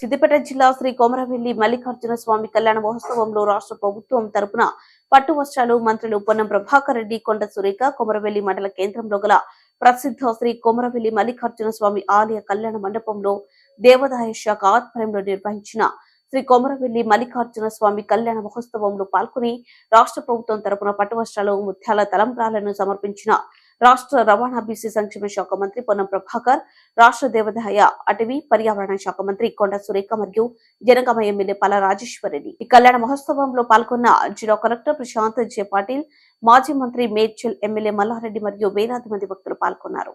సిద్దిపేట జిల్లా శ్రీ కొమరవెల్లి మల్లికార్జున స్వామి కళ్యాణ మహోత్సవంలో రాష్ట్ర ప్రభుత్వం తరపున పట్టు వస్త్రాలు మంత్రులు పొన్నం ప్రభాకర్ రెడ్డి, కొండ సురేఖ కొమరవెల్లి మండల కేంద్రంలో గల ప్రసిద్ధ శ్రీ కొమరవెల్లి మల్లికార్జున స్వామి ఆలయ కళ్యాణ మండపంలో దేవాదాయ శాఖ ఆధ్వర్యంలో నిర్వహించిన శ్రీ కొమరవెల్లి మల్లికార్జున స్వామి కళ్యాణ మహోత్సవంలో పాల్గొని రాష్ట్ర ప్రభుత్వం తరపున పట్టు వస్త్రాలు, ముత్యాల తలంబ్రాలను సమర్పించిన రాష్ట్ర రవాణా బీసీ సంక్షేమ శాఖ మంత్రి పొన్నం ప్రభాకర్, రాష్ట్ర దేవాదాయ అటవీ పర్యావరణ శాఖ మంత్రి కొండ సురేఖ మరియు జనగామ ఎమ్మెల్యే పల రాజేశ్వరరెడ్డి ఈ కళ్యాణ మహోత్సవంలో పాల్గొన్న జిల్లా కలెక్టర్ ప్రశాంత్ జె పాటిల్, మాజీ మంత్రి మేడ్చల్ ఎమ్మెల్యే మల్లారెడ్డి మరియు వేలాది మంది భక్తులు పాల్గొన్నారు.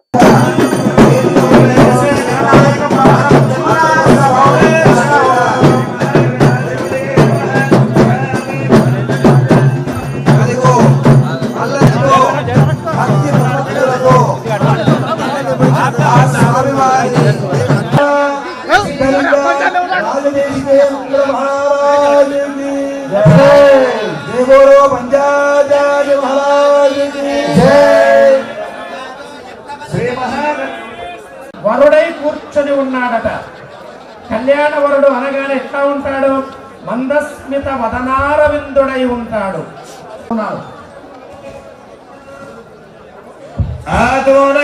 వరుడై కూర్చొని ఉన్నాడట. కళ్యాణ వరుడు అనగానే ఎట్లా ఉంటాడు? మందస్మిత వదనారవిందుడై ఉంటాడు. ఆదోన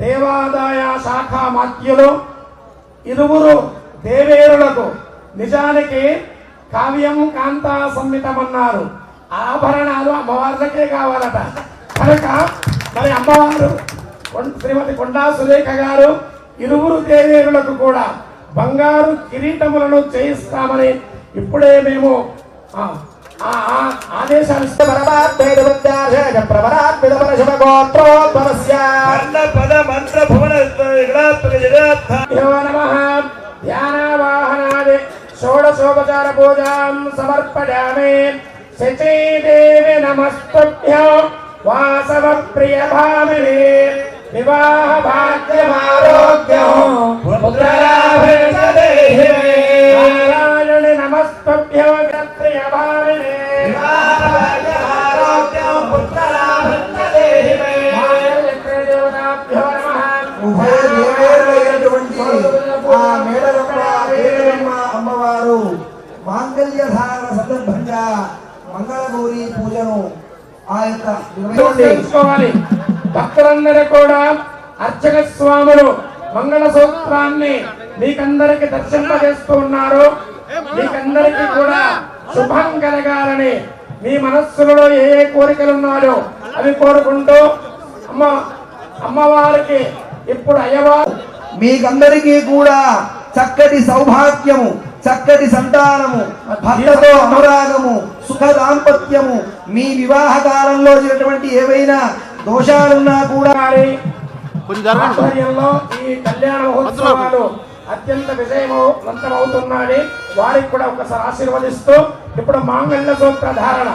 దేవాదాయ శాఖ మాత్యులు ఇరువురు దేవేరులకు నిజానికి కావ్యము కాంతా సంహితమన్నారు. ఆభరణాలు అమ్మవార్లకే కావాలట. కనుక మరి అమ్మవారు శ్రీమతి కొండా సురేఖ గారు ఇరువురు దేవేరులకు కూడా బంగారు కిరీటములను చేయిస్తామని ఇప్పుడే మేము ఆదేశాలు షోడశోపచార పూజాం సమర్పయామి. శచీదేవి నమస్తుభ్యం వాసవ ప్రియ భామిని వివాహ భాగ్యమారోగ్యం నారాయణి నమస్తుభ్యం ప్రియ భామిని అమ్మవారు మాంగళ్య ధారణ సందర్భంగా మంగళగౌరి పూజను తెలుసుకోవాలి. భక్తులందరూ కూడా అర్చక స్వాములు మంగళ సూత్రాన్ని మీకందరికి దర్శింపజేస్తూ ఉన్నారు. మీకందరికీ కూడా శుభం కలగాలని మీ మనస్సులలో ఏ ఏ కోరికలు ఉన్నాయో అవి కోరుకుంటూ అమ్మవారికి ఇప్పుడు అయ్యవారు మీకందరికీ కూడా చక్కటి సౌభాగ్యము, చక్కటి సంతానము, భర్తతో అనురాగము, సుఖ దాంపత్యము, మీ వివాహ కాలంలో జరిగినటువంటి ఏవైనా దోషాలున్నా కూడా ఆధ్వర్యంలో ఈ కళ్యాణ మహోత్సవాలు అత్యంత విజయవంతమవుతున్నాయని వారికి కూడా ఒకసారి ఆశీర్వదిస్తూ ఇప్పుడు మాంగళ్య సూత్ర ధారణ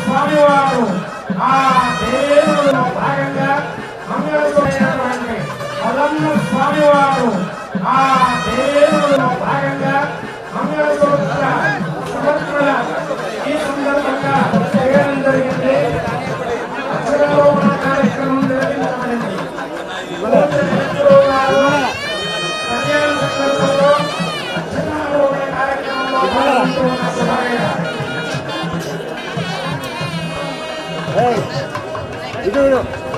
స్వామివారు ఆ దేవుడిలో భాగంగా మంగళమైనటువంటి అలమ్మ స్వామివారు ఆ దేవుడిలో భాగంగా మంగళసూత్ర సమర్పణ ఈ సందర్భంగా చేయడం జరిగింది. అక్షరారోపణ కార్యక్రమం నిర్వహించబడింది. కళ్యాణ సందర్భంలో అక్షరారోపణ కార్యక్రమంలో పాల్గొంటున్న సభ్యులు Hey, you doing it?